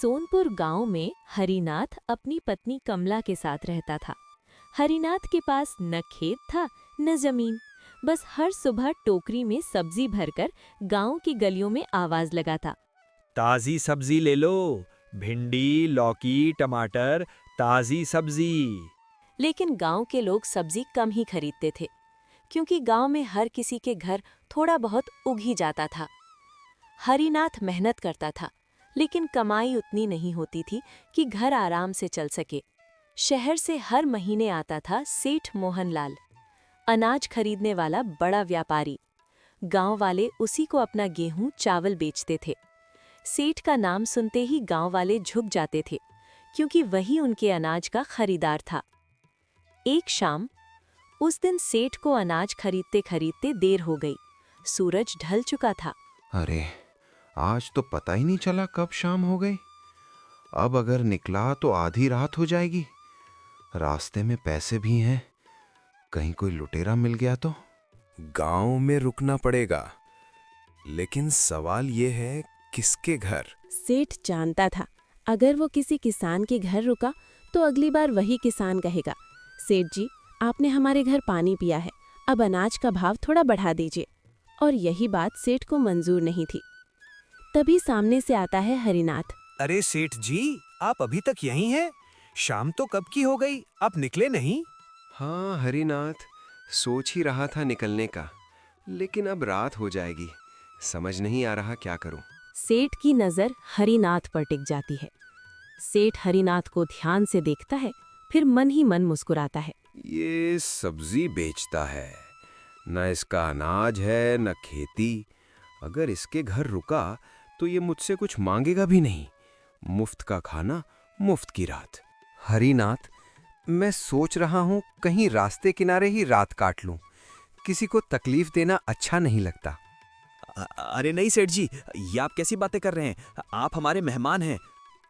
सोनपुर गांव में हरिनाथ अपनी पत्नी कमला के साथ रहता था। हरिनाथ के पास न खेत था न जमीन, बस हर सुबह टोकरी में सब्जी भरकर गांव की गलियों में आवाज लगाता। ताज़ी सब्जी ले लो, भिंडी, लौकी, टमाटर, ताज़ी सब्जी। लेकिन गांव के लोग सब्जी कम ही खरीदते थे, क्योंकि गांव में हर किसी के घर थोड़ा बहुत उग ही जाता था। हरिनाथ मेहनत करता था, लेकिन कमाई उतनी नहीं होती थी कि घर आराम से चल सके। शहर से हर महीने आता था सेठ मोहनलाल, अनाज खरीदने वाला बड़ा व्यापारी। गांव वाले उसी को अपना गेहूं चावल बेचते थे। सेठ का नाम सुनते ही गांव वाले झुक जाते थे, क्योंकि वही उनके अनाज का खरीदार था। एक शाम, उस दिन सेठ को अनाज खरीदते खरीदते देर हो गई। सूरज ढल चुका था। अरे, आज तो पता ही नहीं चला कब शाम हो गई। अब अगर निकला तो आधी रात हो जाएगी। रास्ते में पैसे भी हैं, कहीं कोई लुटेरा मिल गया तो। गांव में रुकना पड़ेगा, लेकिन सवाल ये है किसके घर। सेठ जानता था अगर वो किसी किसान के घर रुका तो अगली बार वही किसान कहेगा, सेठ जी आपने हमारे घर पानी पिया है, अब अनाज का भाव थोड़ा बढ़ा दीजिए। और यही बात सेठ को मंजूर नहीं थी। तभी सामने से आता है हरिनाथ। अरे सेठ जी, आप अभी तक यहीं हैं? शाम तो कब की हो गई, आप निकले नहीं? हाँ हरिनाथ, सोच ही रहा था निकलने का, लेकिन अब रात हो जाएगी, समझ नहीं आ रहा क्या करूं। सेठ की नजर हरिनाथ पर टिक जाती है। सेठ हरिनाथ को ध्यान से देखता है, फिर मन ही मन मुस्कुराता है। ये सब्जी बेचता है, न इसका अनाज है न खेती। अगर इसके घर रुका तो ये मुझसे कुछ मांगेगा भी नहीं। मुफ्त का खाना, मुफ्त की रात। हरिनाथ, मैं सोच रहा हूँ कहीं रास्ते किनारे ही रात काट लूं। किसी को तकलीफ देना अच्छा नहीं लगता। अरे नहीं सेठ जी, ये आप कैसी बातें कर रहे हैं? आप हमारे मेहमान हैं।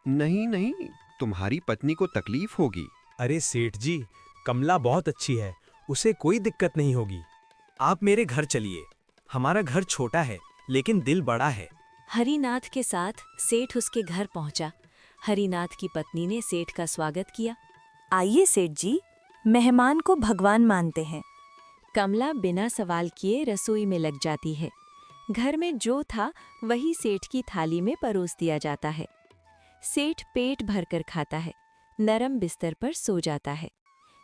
नहीं नहीं, तुम्हारी पत्नी को तकलीफ होगी। अरे सेठ जी, कमला बहुत अच्छी है, उसे कोई दिक्कत नहीं होगी। आप मेरे घर चलिए। हमारा घर छोटा है, लेकिन दिल बड़ा है। हरिनाथ के साथ सेठ उसके घर पहुंचा। हरिनाथ की पत्नी ने सेठ का स्वागत किया। आइए सेठ जी, मेहमान को भगवान मानते हैं। कमला बिना सवाल किए रसोई में लग जाती है। घर में जो था वही सेठ की थाली में परोस दिया जाता है। सेठ पेट भरकर खाता है, नरम बिस्तर पर सो जाता है।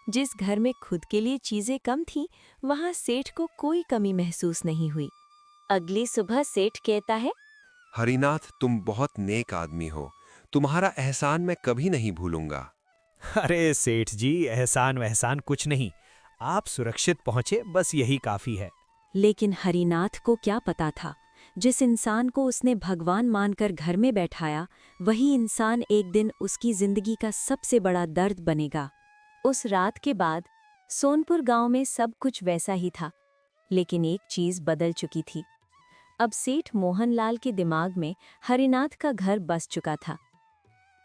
जिस घर में खुद के लिए चीजें कम थीं, वहां सेठ को कोई कमी महसूस नहीं हुई। अगली सुबह सेठ कहता है, हरिनाथ, तुम बहुत नेक आदमी हो, तुम्हारा एहसान मैं कभी नहीं भूलूंगा। अरे सेठ जी, एहसान वहसान कुछ नहीं, आप सुरक्षित पहुंचे, बस यही काफी है। लेकिन हरिनाथ को क्या पता था, जिस इंसान को उसने भगवान मानकर घर में बैठाया, वही इंसान एक दिन उसकी जिंदगी का सबसे बड़ा दर्द बनेगा। उस रात के बाद सोनपुर गांव में सब कुछ वैसा ही था, लेकिन एक चीज बदल चुकी थी। अब सेठ मोहनलाल के दिमाग में हरिनाथ का घर बस चुका था।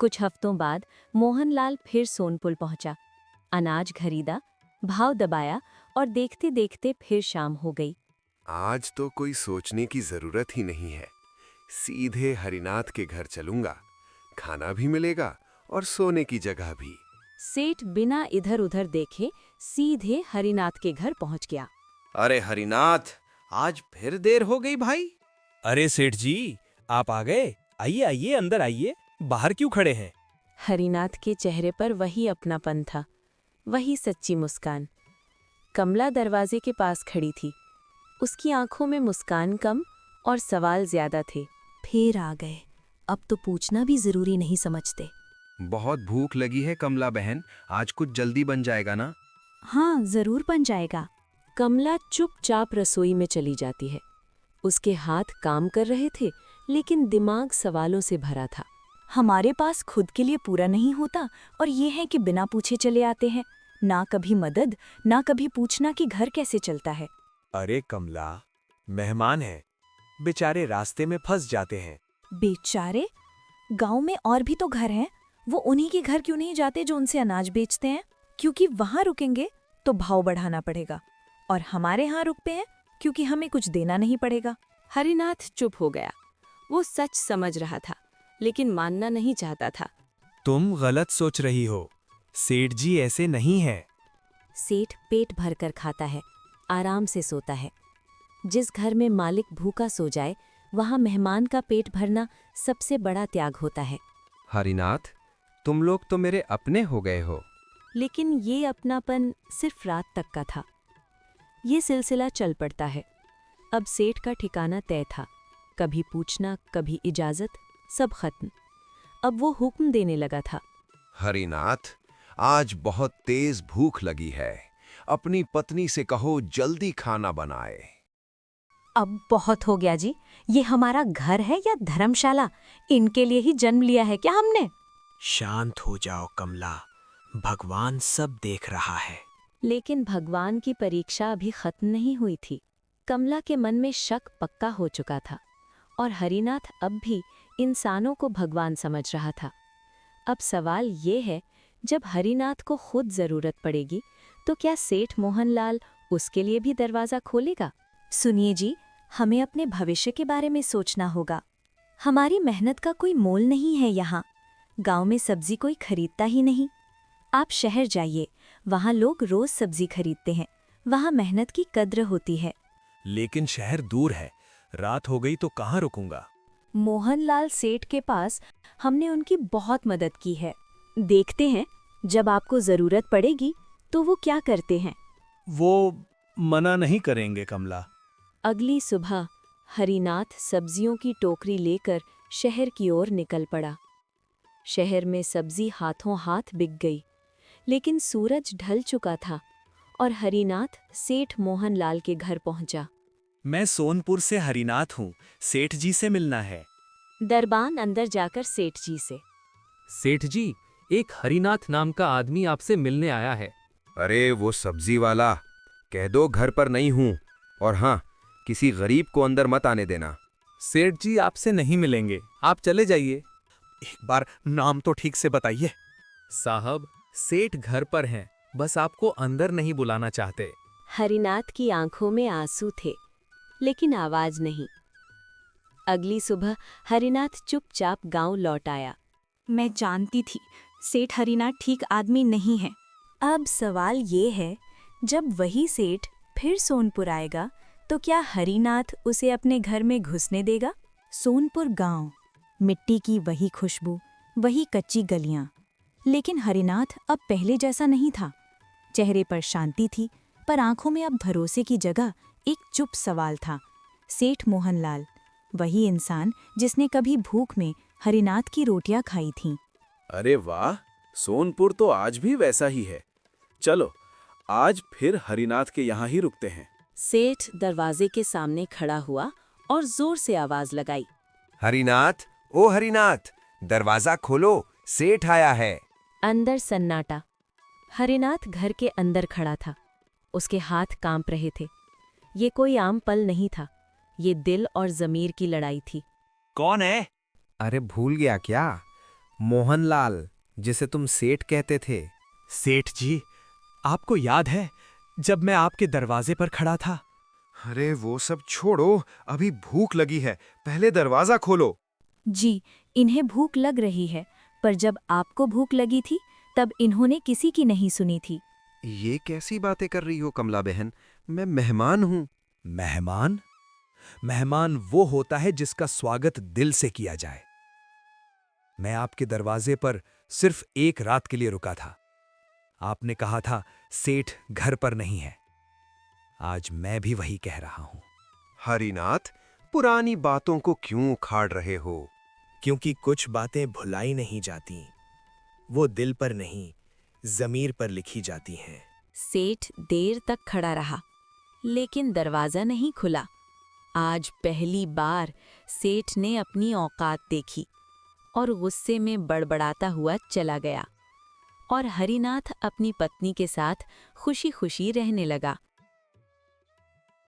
कुछ हफ्तों बाद मोहनलाल फिर सोनपुर पहुंचा। अनाज खरीदा, भाव दबाया और देखते देखते फिर शाम हो गई। आज तो कोई सोचने की जरूरत ही नहीं है, सीधे हरिनाथ के घर चलूंगा। खाना भी मिलेगा और सोने की जगह भी। सेठ बिना इधर उधर देखे सीधे हरिनाथ के घर पहुंच गया। अरे हरिनाथ, आज फिर देर हो गई भाई। अरे सेठ जी, आप आ गए। आइए आइए, अंदर आइए, बाहर क्यों खड़े हैं? हरिनाथ के चेहरे पर वही अपनापन था, वही सच्ची मुस्कान। कमला दरवाजे के पास खड़ी थी। उसकी आंखों में मुस्कान कम और सवाल ज्यादा थे। फिर आ गए, अब तो पूछना भी जरूरी नहीं समझते। बहुत भूख लगी है कमला बहन, आज कुछ जल्दी बन जाएगा ना? हाँ, जरूर बन जाएगा। कमला चुपचाप रसोई में चली जाती है। उसके हाथ काम कर रहे थे, लेकिन दिमाग सवालों से भरा था। हमारे पास खुद के लिए पूरा नहीं होता, और ये है कि बिना पूछे चले आते हैं। ना कभी मदद, ना कभी पूछना कि घर कैसे चलता है। अरे कमला, मेहमान हैं, बेचारे रास्ते में फंस जाते हैं। बेचारे? गांव में और भी तो घर हैं, वो उन्हीं के घर क्यों नहीं जाते जो उनसे अनाज बेचते हैं? क्योंकि वहां रुकेंगे तो भाव बढ़ाना पड़ेगा, और हमारे यहाँ रुकते हैं क्योंकि हमें कुछ देना नहीं पड़ेगा। हरिनाथ चुप हो गया। वो सच समझ रहा था, लेकिन मानना नहीं चाहता था। तुम गलत सोच रही हो। सेठ जी ऐसे नहीं है। सेठ पेट भरकर खाता है, आराम से सोता है। जिस घर में मालिक भूखा सो जाए, वहाँ मेहमान का पेट भरना सबसे बड़ा त्याग होता है। हरिनाथ, तुम लोग तो मेरे अपने हो गए हो। लेकिन ये अपनापन सिर्फ रात तक का था। ये सिलसिला चल पड़ता है। अब सेठ का ठिकाना तय था। कभी पूछना, कभी इजाजत, सब खत्म। अब वो हुक्म देने लगा था। हरिनाथ, आज बहुत तेज भूख लगी है। अपनी पत्नी से कहो जल्दी खाना बनाए। अब बहुत हो गया जी, ये हमारा घर है या धर्मशाला? इनके लिए ही जन्म लिया है क्या हमने? शांत हो जाओ कमला, भगवान सब देख रहा है। लेकिन भगवान की परीक्षा अभी खत्म नहीं हुई थी। कमला के मन में शक पक्का हो चुका था और हरिनाथ अब भी इंसानों को भगवान समझ रहा था। अब सवाल ये है, जब हरिनाथ को खुद जरूरत पड़ेगी तो क्या सेठ मोहनलाल उसके लिए भी दरवाजा खोलेगा? सुनिए जी, हमें अपने भविष्य के बारे में सोचना होगा। हमारी मेहनत का कोई मोल नहीं है यहाँ। गांव में सब्जी कोई खरीदता ही नहीं। आप शहर जाइए, वहाँ लोग रोज सब्जी खरीदते हैं। वहाँ मेहनत की कद्र होती है। लेकिन शहर दूर है, रात हो गई तो कहाँ रुकूंगा? मोहनलाल सेठ के पास हमने उनकी बहुत मदद की है। देखते हैं जब आपको जरूरत पड़ेगी तो वो क्या करते हैं। वो मना नहीं करेंगे कमला। अगली सुबह हरिनाथ सब्जियों की टोकरी लेकर शहर की ओर निकल पड़ा। शहर में सब्जी हाथों हाथ बिक गई, लेकिन सूरज ढल चुका था और हरिनाथ सेठ मोहनलाल के घर पहुंचा। मैं सोनपुर से हरिनाथ हूँ, सेठ जी से मिलना है। दरबान अंदर जाकर सेठ जी से। सेठ जी, एक हरिनाथ नाम का आदमी आपसे मिलने आया है। अरे वो सब्जी वाला, कह दो घर पर नहीं हूं, और हाँ, किसी गरीब को अंदर मत आने देना। सेठ जी आपसे नहीं मिलेंगे, आप चले जाइए। एक बार नाम तो ठीक से बताइए। साहब, सेठ घर पर हैं, बस आपको अंदर नहीं बुलाना चाहते। हरिनाथ की आंखों में आंसू थे, लेकिन आवाज नहीं। अगली सुबह हरिनाथ चुपचाप गांव लौट आया। मैं जानती थी सेठ हरिनाथ ठीक आदमी नहीं है। अब सवाल ये है, जब वही सेठ फिर सोनपुर आएगा तो क्या हरिनाथ उसे अपने घर में घुसने देगा? सोनपुर गांव, मिट्टी की वही खुशबू, वही कच्ची गलियां। लेकिन हरिनाथ अब पहले जैसा नहीं था। चेहरे पर शांति थी, पर आंखों में अब भरोसे की जगह एक चुप सवाल था। सेठ मोहनलाल, वही इंसान जिसने कभी भूख में हरिनाथ की रोटियां खाई थीं। अरे वाह, सोनपुर तो आज भी वैसा ही है। चलो, आज फिर हरिनाथ के यहाँ ही रुकते हैं। सेठ दरवाजे के सामने खड़ा हुआ और जोर से आवाज लगाई। हरिनाथ, ओ हरिनाथ, दरवाजा खोलो, सेठ आया है। अंदर सन्नाटा। हरिनाथ घर के अंदर खड़ा था। उसके हाथ कांप रहे थे। ये कोई आम पल नहीं था, ये दिल और जमीर की लड़ाई थी। कौन है? अरे भूल गया क्या? मोहनलाल, जिसे तुम सेठ कहते थे। सेठ जी, आपको याद है जब मैं आपके दरवाजे पर खड़ा था? अरे वो सब छोड़ो, अभी भूख लगी है, पहले दरवाजा खोलो। जी, इन्हें भूख लग रही है, पर जब आपको भूख लगी थी तब इन्होंने किसी की नहीं सुनी थी। ये कैसी बातें कर रही हो कमला बहन? मैं मेहमान हूँ। मेहमान? मेहमान वो होता है जिसका स्वागत दिल से किया जाए। मैं आपके दरवाजे पर सिर्फ एक रात के लिए रुका था। आपने कहा था सेठ घर पर नहीं है। आज मैं भी वही कह रहा हूं। हरिनाथ, पुरानी बातों को क्यों उखाड़ रहे हो? क्योंकि कुछ बातें भुलाई नहीं जाती, वो दिल पर नहीं, जमीर पर लिखी जाती हैं। सेठ देर तक खड़ा रहा, लेकिन दरवाजा नहीं खुला। आज पहली बार सेठ ने अपनी औकात देखी और गुस्से में बड़बड़ाता हुआ चला गया। और हरिनाथ अपनी पत्नी के साथ खुशी खुशी रहने लगा।